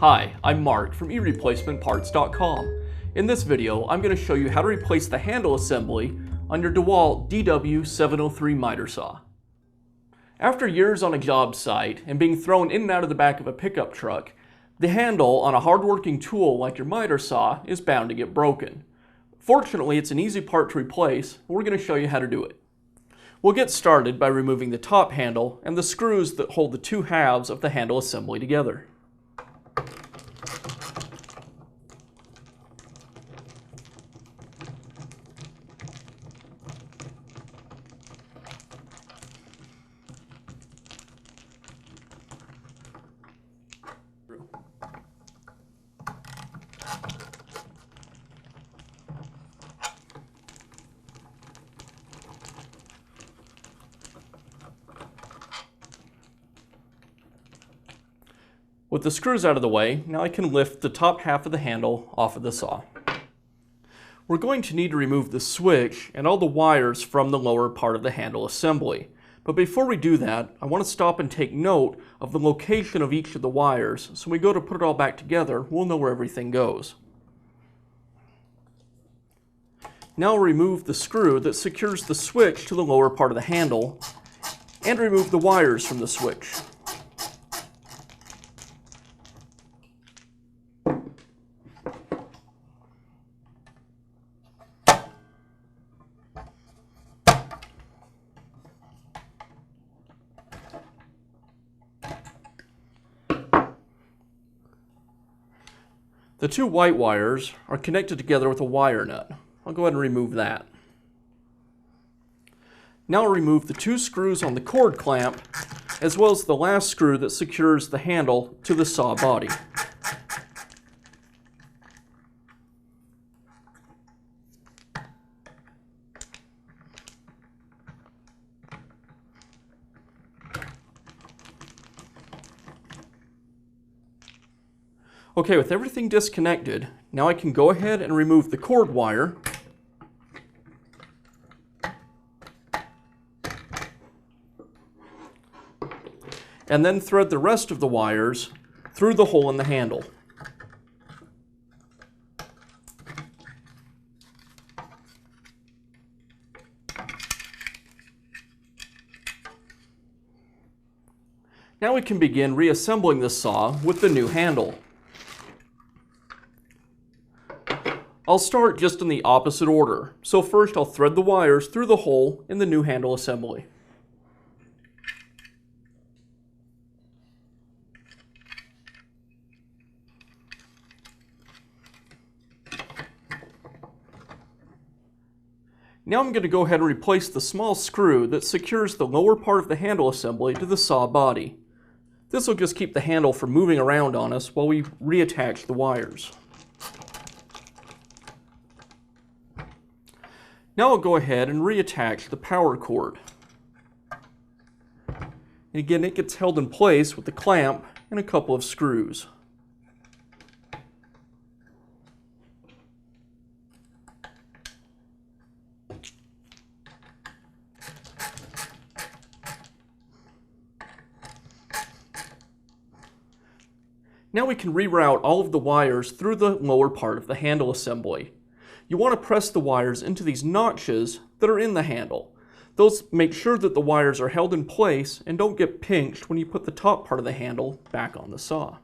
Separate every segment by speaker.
Speaker 1: Hi, I'm Mark from eReplacementParts.com. In this video, I'm going to show you how to replace the handle assembly on your DeWALT DW703 miter saw. After years on a job site and being thrown in and out of the back of a pickup truck, the handle on a hard-working tool like your miter saw is bound to get broken. Fortunately, it's an easy part to replace, and we're going to show you how to do it. We'll get started by removing the top handle and the screws that hold the two halves of the handle assembly together. With the screws out of the way, now I can lift the top half of the handle off of the saw. We're going to need to remove the switch and all the wires from the lower part of the handle assembly. But before we do that, I want to stop and take note of the location of each of the wires, so when we go to put it all back together, we'll know where everything goes. Now I'll remove the screw that secures the switch to the lower part of the handle and remove the wires from the switch. The two white wires are connected together with a wire nut. I'll go ahead and remove that. Now I'll remove the two screws on the cord clamp, as well as the last screw that secures the handle to the saw body. Okay, with everything disconnected, now I can go ahead and remove the cord wire. And then thread the rest of the wires through the hole in the handle. Now we can begin reassembling the saw with the new handle. I'll start just in the opposite order. So first I'll thread the wires through the hole in the new handle assembly. Now I'm going to go ahead and replace the small screw that secures the lower part of the handle assembly to the saw body. This will just keep the handle from moving around on us while we reattach the wires. Now I'll go ahead and reattach the power cord. And again, it gets held in place with the clamp and a couple of screws. Now we can reroute all of the wires through the lower part of the handle assembly. You want to press the wires into these notches that are in the handle. Those make sure that the wires are held in place and don't get pinched when you put the top part of the handle back on the saw.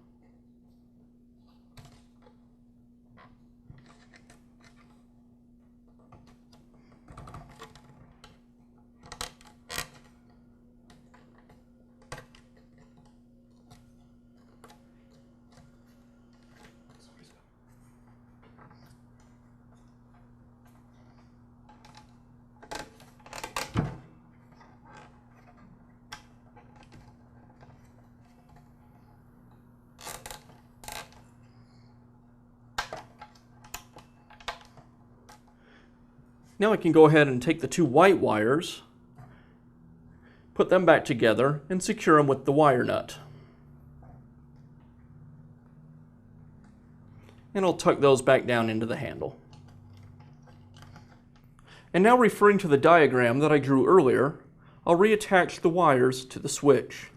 Speaker 1: Now I can go ahead and take the two white wires, put them back together, and secure them with the wire nut. And I'll tuck those back down into the handle. And now, referring to the diagram that I drew earlier, I'll reattach the wires to the switch.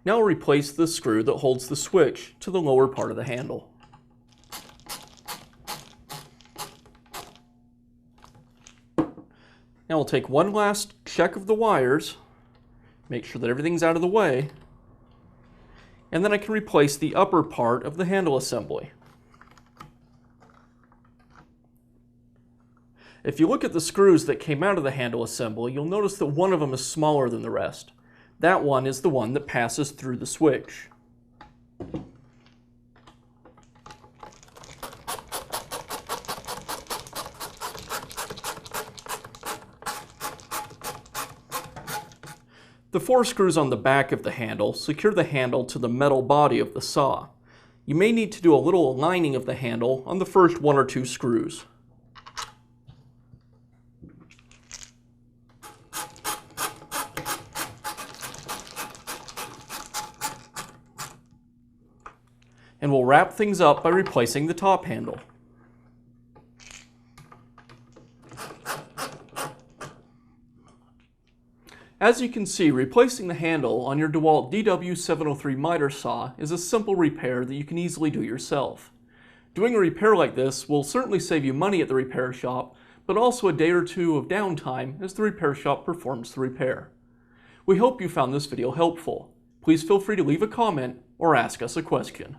Speaker 1: Now replace the screw that holds the switch to the lower part of the handle. Now we'll take one last check of the wires, make sure that everything's out of the way, and then I can replace the upper part of the handle assembly. If you look at the screws that came out of the handle assembly, you'll notice that one of them is smaller than the rest. That one is the one that passes through the switch. The 4 screws on the back of the handle secure the handle to the metal body of the saw. You may need to do a little aligning of the handle on the first 1 or 2 screws. And we'll wrap things up by replacing the top handle. As you can see, replacing the handle on your DeWALT DW703 miter saw is a simple repair that you can easily do yourself. Doing a repair like this will certainly save you money at the repair shop, but also a day or 2 of downtime as the repair shop performs the repair. We hope you found this video helpful. Please feel free to leave a comment or ask us a question.